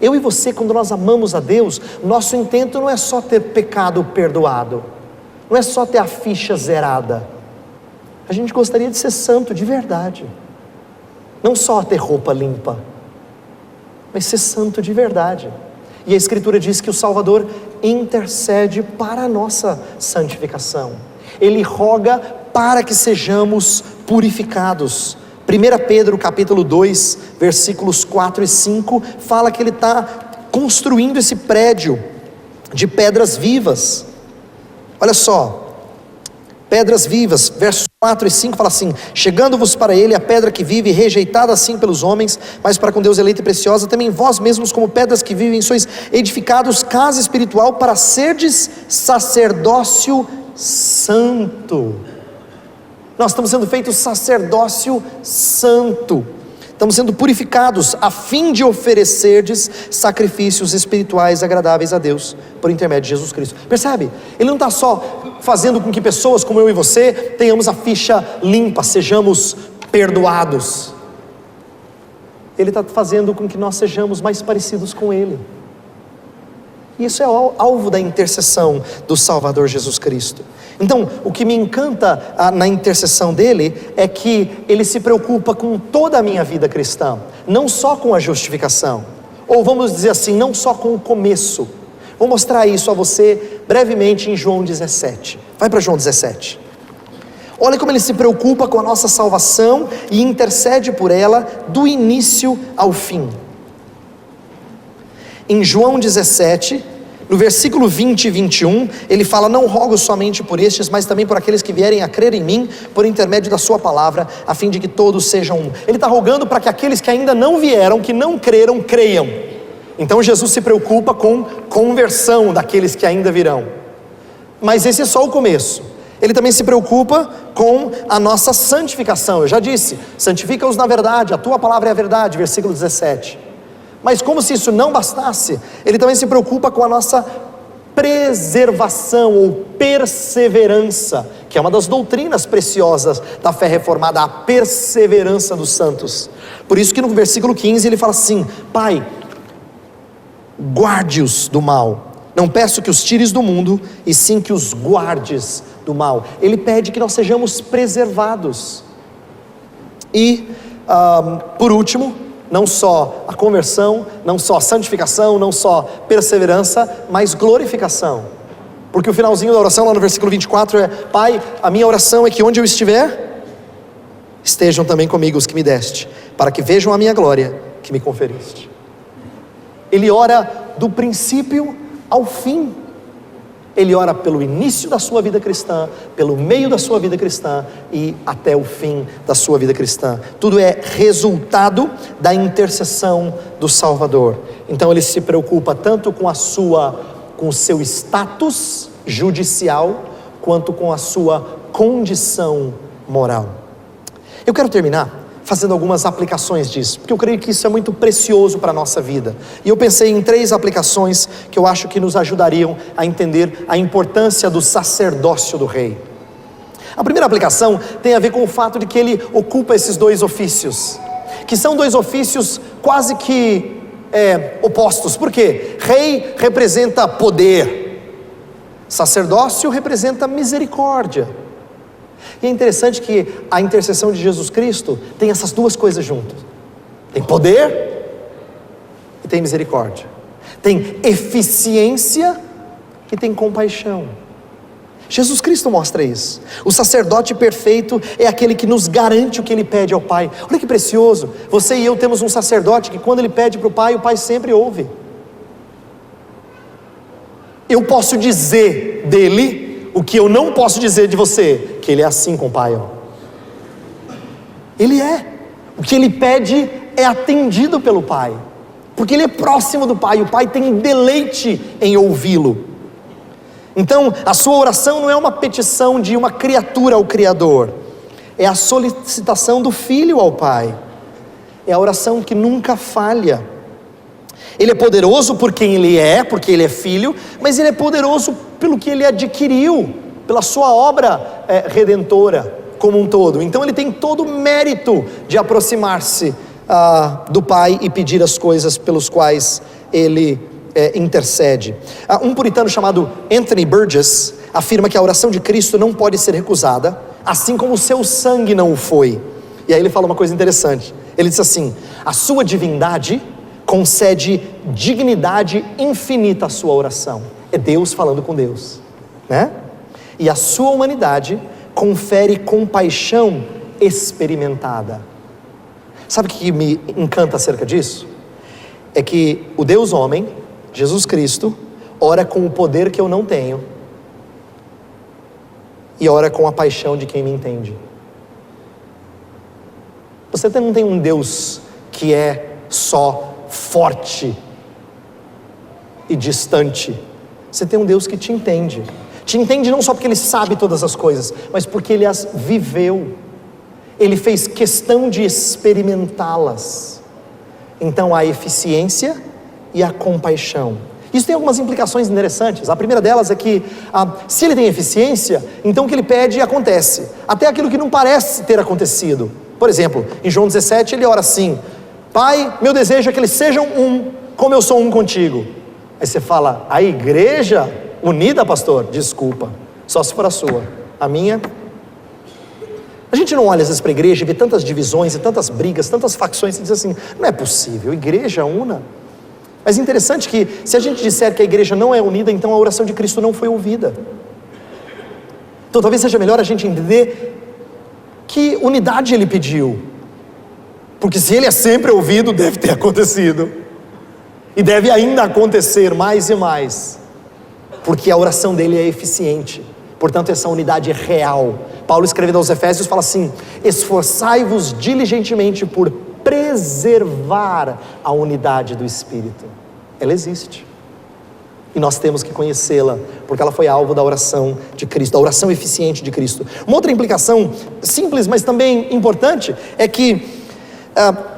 Eu e você, quando nós amamos a Deus, nosso intento não é só ter pecado perdoado, não é só ter a ficha zerada. A gente gostaria de ser santo de verdade, não só ter roupa limpa, mas ser santo de verdade. E a Escritura diz que o Salvador intercede para a nossa santificação. Ele roga para que sejamos purificados. 1 Pedro capítulo 2, versículos 4 e 5, fala que ele está construindo esse prédio de pedras vivas. Olha só, pedras vivas, versos 4 e 5 fala assim: chegando-vos para ele a pedra que vive, rejeitada assim pelos homens, mas para com Deus eleita e preciosa, também vós mesmos como pedras que vivem sois edificados casa espiritual para serdes sacerdócio santo. Nós estamos sendo feitos sacerdócio santo, estamos sendo purificados a fim de oferecerdes sacrifícios espirituais agradáveis a Deus, por intermédio de Jesus Cristo. Percebe? Ele não está só fazendo com que pessoas como eu e você tenhamos a ficha limpa, sejamos perdoados. Ele está fazendo com que nós sejamos mais parecidos com Ele. Isso é o alvo da intercessão do Salvador Jesus Cristo. Então, o que me encanta na intercessão dele é que ele se preocupa com toda a minha vida cristã, não só com a justificação, ou vamos dizer assim, não só com o começo. Vou mostrar isso a você brevemente em João 17. Vai para João 17. Olha como ele se preocupa com a nossa salvação e intercede por ela do início ao fim. Em João 17, no versículo 20 e 21, ele fala: não rogo somente por estes, mas também por aqueles que vierem a crer em mim, por intermédio da sua palavra, a fim de que todos sejam um. Ele está rogando para que aqueles que ainda não vieram, que não creram, creiam. Então Jesus se preocupa com conversão daqueles que ainda virão. Mas esse é só o começo. Ele também se preocupa com a nossa santificação. Eu já disse, santifica-os na verdade, a tua palavra é a verdade, versículo 17. Mas como se isso não bastasse, ele também se preocupa com a nossa preservação ou perseverança, que é uma das doutrinas preciosas da fé reformada, a perseverança dos santos. Por isso que no versículo 15 ele fala assim: Pai, guarde-os do mal. Não peço que os tires do mundo, e sim que os guardes do mal. Ele pede que nós sejamos preservados. E por último, não só a conversão, não só a santificação, não só perseverança, mas glorificação. Porque o finalzinho da oração lá no versículo 24 é: Pai, a minha oração é que onde eu estiver, estejam também comigo os que me deste, para que vejam a minha glória que me conferiste. Ele ora do princípio ao fim. Ele ora pelo início da sua vida cristã, pelo meio da sua vida cristã e até o fim da sua vida cristã. Tudo é resultado da intercessão do Salvador. Então ele se preocupa tanto com o seu status judicial, quanto com a sua condição moral. Eu quero terminar fazendo algumas aplicações disso, porque eu creio que isso é muito precioso para a nossa vida. E eu pensei em 3 aplicações que eu acho que nos ajudariam a entender a importância do sacerdócio do rei. A primeira aplicação tem a ver com o fato de que ele ocupa esses 2 ofícios, que são 2 ofícios quase que opostos. Por quê? Rei representa poder, sacerdócio representa misericórdia. E é interessante que a intercessão de Jesus Cristo tem essas 2 coisas juntas. Tem poder e tem misericórdia. Tem eficiência e tem compaixão. Jesus Cristo mostra isso. O sacerdote perfeito é aquele que nos garante o que ele pede ao Pai. Olha que precioso. Você e eu temos um sacerdote que quando ele pede para o Pai sempre ouve. Eu posso dizer dele o que eu não posso dizer de você, que ele é assim com o Pai. Ele é. O que ele pede é atendido pelo Pai, porque ele é próximo do Pai. O Pai tem deleite em ouvi-lo. Então a sua oração não é uma petição de uma criatura ao Criador, é a solicitação do Filho ao Pai. É a oração que nunca falha. Ele é poderoso por quem ele é, porque ele é filho, mas ele é poderoso pelo que ele adquiriu, pela sua obra redentora como um todo. Então ele tem todo o mérito de aproximar-se do Pai e pedir as coisas pelos quais ele intercede. Um puritano chamado Anthony Burgess afirma que a oração de Cristo não pode ser recusada, assim como o seu sangue não o foi. E aí ele fala uma coisa interessante. Ele diz assim: a sua divindade concede dignidade infinita à sua oração. É Deus falando com Deus, né? E a sua humanidade confere compaixão experimentada. Sabe o que me encanta acerca disso? É que o Deus homem, Jesus Cristo, ora com o poder que eu não tenho e ora com a paixão de quem me entende. Você não tem um Deus que é só forte e distante. Você tem um Deus que te entende não só porque ele sabe todas as coisas, mas porque ele as viveu. Ele fez questão de experimentá-las. Então há a eficiência e a compaixão. Isso tem algumas implicações interessantes. A primeira delas é que se ele tem eficiência, então o que ele pede acontece, até aquilo que não parece ter acontecido. Por exemplo, em João 17 ele ora assim: Pai, meu desejo é que eles sejam um, como eu sou um contigo. Aí você fala: a igreja unida, pastor? Desculpa, só se for a sua. A minha... A gente não olha às vezes para a igreja e vê tantas divisões e tantas brigas, tantas facções, e diz assim: não é possível, igreja una. Mas é interessante que se a gente disser que a igreja não é unida, então a oração de Cristo não foi ouvida. Então talvez seja melhor a gente entender que unidade ele pediu, porque se ele é sempre ouvido, deve ter acontecido, e deve ainda acontecer mais e mais, porque a oração dele é eficiente. Portanto, essa unidade é real. Paulo, escrevendo aos Efésios, fala assim: esforçai-vos diligentemente por preservar a unidade do Espírito. ela existe. E nós temos que conhecê-la, porque ela foi alvo da oração de Cristo, da oração eficiente de Cristo. Uma outra implicação simples, mas também importante, é que,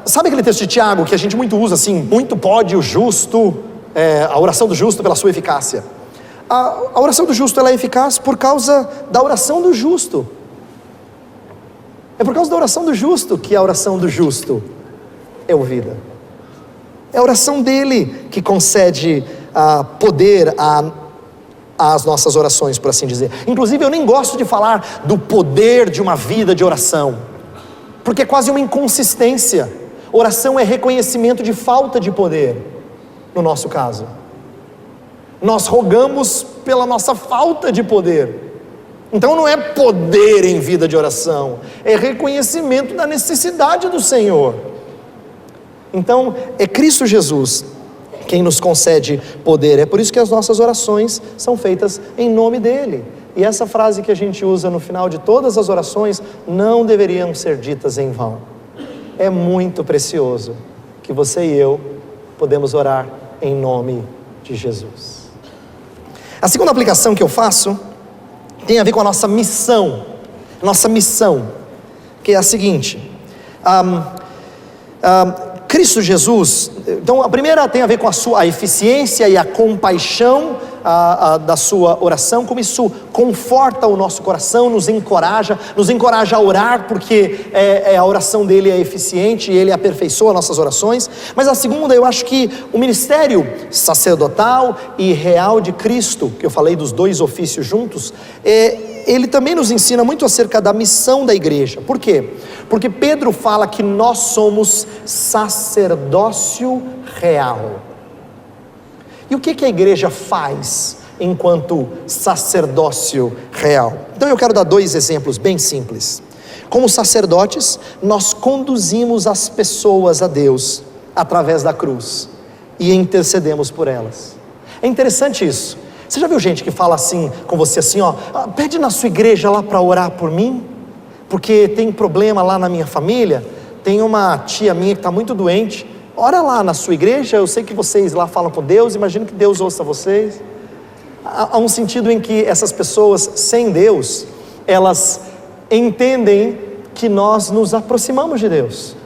sabe aquele texto de Tiago, que a gente muito usa assim, muito pode o justo, a oração do justo pela sua eficácia. A oração do justo, ela é eficaz por causa da oração do justo. É por causa da oração do justo que a oração do justo é ouvida. É a oração dele que concede poder às nossas orações, por assim dizer. Inclusive, eu nem gosto de falar do poder de uma vida de oração, porque é quase uma inconsistência. Oração é reconhecimento de falta de poder, no nosso caso. Nós rogamos pela nossa falta de poder. Então não é poder em vida de oração, é reconhecimento da necessidade do Senhor. Então é Cristo Jesus quem nos concede poder. É por isso que as nossas orações são feitas em nome dele. E essa frase que a gente usa no final de todas as orações não deveriam ser ditas em vão. É muito precioso que você e eu podemos orar em nome de Jesus. A segunda aplicação que eu faço tem a ver com a nossa missão, que é a seguinte: Cristo Jesus. Então a primeira tem a ver com a eficiência e a compaixão da sua oração, como isso conforta o nosso coração, nos encoraja a orar, porque a oração dele é eficiente e ele aperfeiçoa nossas orações. Mas a segunda, eu acho que o ministério sacerdotal e real de Cristo, que eu falei dos dois ofícios juntos, ele também nos ensina muito acerca da missão da igreja. Por quê? Porque Pedro fala que nós somos sacerdócio real. E o que a igreja faz enquanto sacerdócio real? Então eu quero dar dois exemplos bem simples. Como sacerdotes, nós conduzimos as pessoas a Deus através da cruz e intercedemos por elas. É interessante isso. Você já viu gente que fala assim com você assim, pede na sua igreja lá para orar por mim, porque tem problema lá na minha família, tem uma tia minha que está muito doente, ora lá na sua igreja, eu sei que vocês lá falam com Deus, imagino que Deus ouça vocês. Há um sentido em que essas pessoas sem Deus, elas entendem que nós nos aproximamos de Deus.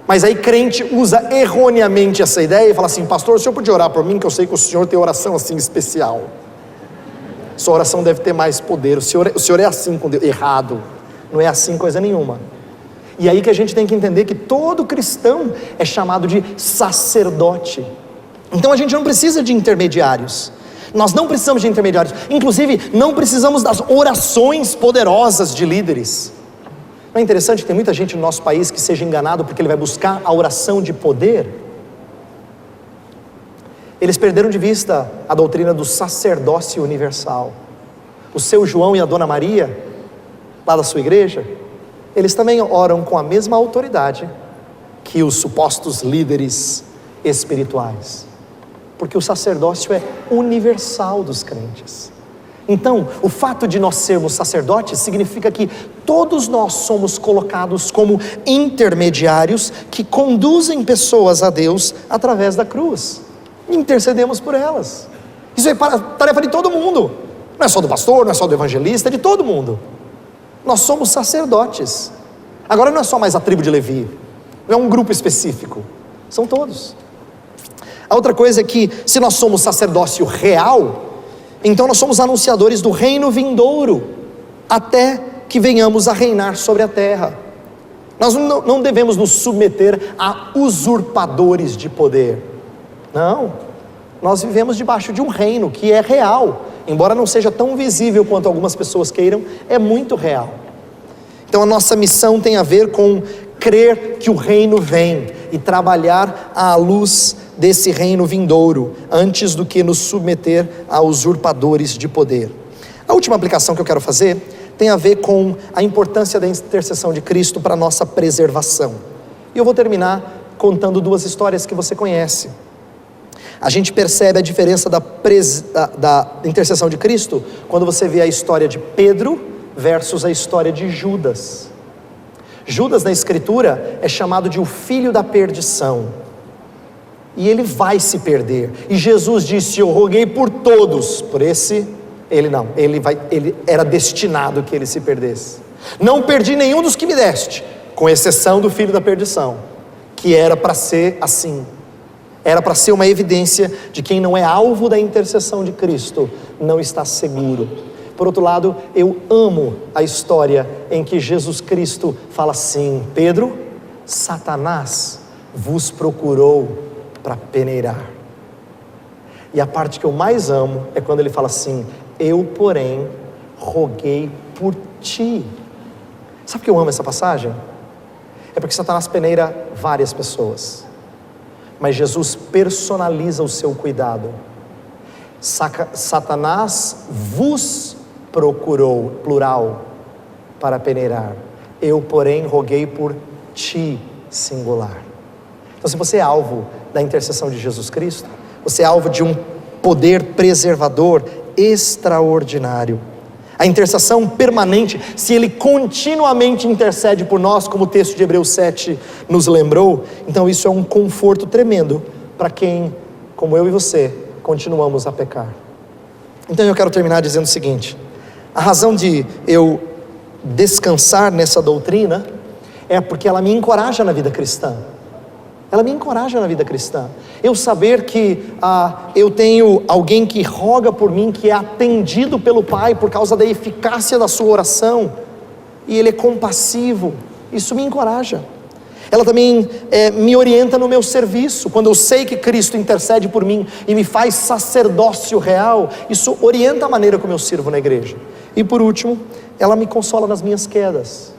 Mas aí crente usa erroneamente essa ideia e fala assim: pastor, o senhor podia orar por mim, que eu sei que o senhor tem oração assim especial. Sua oração deve ter mais poder, o senhor é assim com Deus. Errado, não é assim coisa nenhuma. E aí que a gente tem que entender que todo cristão é chamado de sacerdote. Então a gente não precisa de intermediários. Nós não precisamos de intermediários. Inclusive, não precisamos das orações poderosas de líderes. Não é interessante que tem muita gente no nosso país que seja enganado porque ele vai buscar a oração de poder? Eles perderam de vista a doutrina do sacerdócio universal. O seu João e a Dona Maria, lá da sua igreja, eles também oram com a mesma autoridade que os supostos líderes espirituais, porque o sacerdócio é universal dos crentes. Então, o fato de nós sermos sacerdotes significa que todos nós somos colocados como intermediários que conduzem pessoas a Deus através da cruz. Intercedemos por elas. Isso é tarefa de todo mundo. Não é só do pastor, não é só do evangelista, é de todo mundo. Nós somos sacerdotes. Agora não é só mais a tribo de Levi, não é um grupo específico, são todos. A outra coisa é que, se nós somos sacerdócio real, então nós somos anunciadores do reino vindouro, até que venhamos a reinar sobre a terra. Nós não devemos nos submeter a usurpadores de poder. Não, nós vivemos debaixo de um reino que é real, embora não seja tão visível quanto algumas pessoas queiram, é muito real. Então a nossa missão tem a ver com crer que o reino vem e trabalhar à luz desse reino vindouro, antes do que nos submeter a usurpadores de poder. A última aplicação que eu quero fazer tem a ver com a importância da intercessão de Cristo para a nossa preservação. E eu vou terminar contando duas histórias que você conhece. A gente percebe a diferença da intercessão de Cristo quando você vê a história de Pedro versus a história de Judas. Judas na escritura é chamado de o filho da perdição. e ele vai se perder. E Jesus disse: eu roguei por todos, por esse, ele não, ele era destinado que ele se perdesse. Não perdi nenhum dos que me deste, com exceção do filho da perdição, que era para ser assim. Era para ser uma evidência de quem não é alvo da intercessão de Cristo, não está seguro. Por outro lado, eu amo a história em que Jesus Cristo fala assim: Pedro, Satanás vos procurou para peneirar. E a parte que eu mais amo é quando ele fala assim: eu, porém, roguei por ti. Sabe por que eu amo essa passagem? É porque Satanás peneira várias pessoas, mas Jesus personaliza o seu cuidado. Satanás vos procurou, plural, para peneirar. Eu, porém, roguei por ti, singular. Então, se você é alvo da intercessão de Jesus Cristo, você é alvo de um poder preservador extraordinário. A intercessão permanente, se Ele continuamente intercede por nós, como o texto de Hebreus 7 nos lembrou, então isso é um conforto tremendo para quem, como eu e você, continuamos a pecar. Então eu quero terminar dizendo o seguinte: a razão de eu descansar nessa doutrina é porque ela me encoraja na vida cristã. Ela me encoraja na vida cristã. Eu saber que eu tenho alguém que roga por mim, que é atendido pelo Pai por causa da eficácia da sua oração, e Ele é compassivo, isso me encoraja. Ela também me orienta no meu serviço. Quando eu sei que Cristo intercede por mim e me faz sacerdócio real, isso orienta a maneira como eu sirvo na igreja. E por último, ela me consola nas minhas quedas.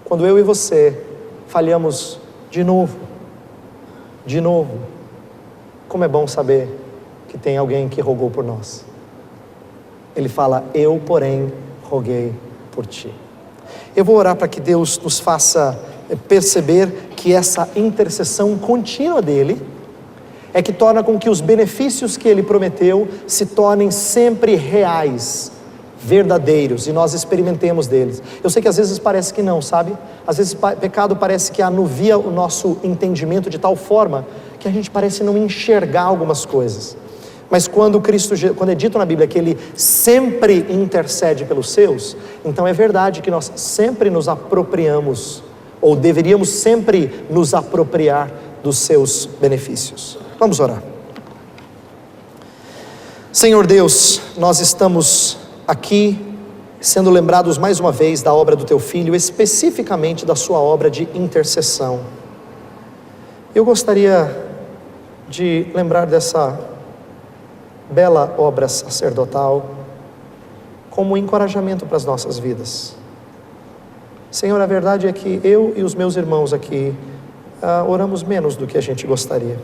Quando eu e você falhamos de novo, como é bom saber que tem alguém que rogou por nós. Ele fala: eu, porém, roguei por ti. Eu vou orar para que Deus nos faça perceber que essa intercessão contínua dele é que torna com que os benefícios que ele prometeu se tornem sempre reais, verdadeiros, e nós experimentemos deles. Eu sei que às vezes parece que não, sabe? Às vezes o pecado parece que anuvia o nosso entendimento de tal forma que a gente parece não enxergar algumas coisas. Mas quando é dito na Bíblia que Ele sempre intercede pelos seus, então é verdade que nós sempre nos apropriamos, ou deveríamos sempre nos apropriar dos seus benefícios. Vamos orar. Senhor Deus, nós estamos aqui sendo lembrados mais uma vez da obra do Teu Filho, especificamente da Sua obra de intercessão. Eu gostaria de lembrar dessa bela obra sacerdotal como um encorajamento para as nossas vidas. Senhor, a verdade é que eu e os meus irmãos aqui oramos menos do que a gente gostaria,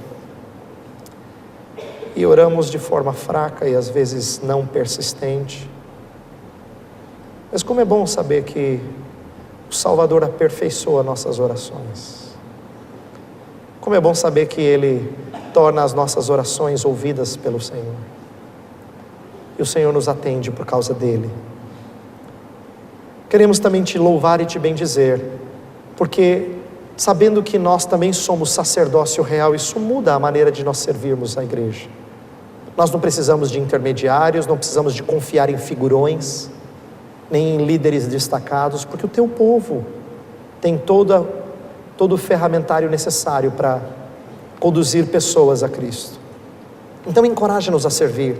e oramos de forma fraca e às vezes não persistente. Mas como é bom saber que o Salvador aperfeiçoa nossas orações. Como é bom saber que Ele torna as nossas orações ouvidas pelo Senhor. E o Senhor nos atende por causa dele. Queremos também Te louvar e Te bendizer, porque sabendo que nós também somos sacerdócio real, isso muda a maneira de nós servirmos a igreja. Nós não precisamos de intermediários, não precisamos de confiar em figurões, nem em líderes destacados, porque o Teu povo tem todo o ferramentário necessário para conduzir pessoas a Cristo. Então encoraja-nos a servir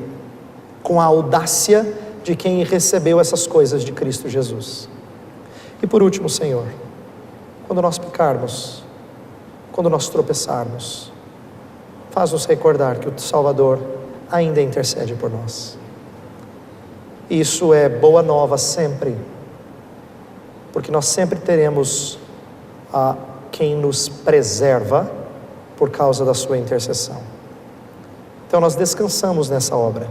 com a audácia de quem recebeu essas coisas de Cristo Jesus. E por último, Senhor, quando nós pecarmos, quando nós tropeçarmos, faz-nos recordar que o Salvador ainda intercede por nós. Isso é boa nova sempre, porque nós sempre teremos quem nos preserva por causa da sua intercessão. Então nós descansamos nessa obra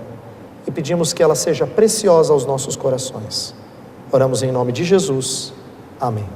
e pedimos que ela seja preciosa aos nossos corações. Oramos em nome de Jesus. Amém.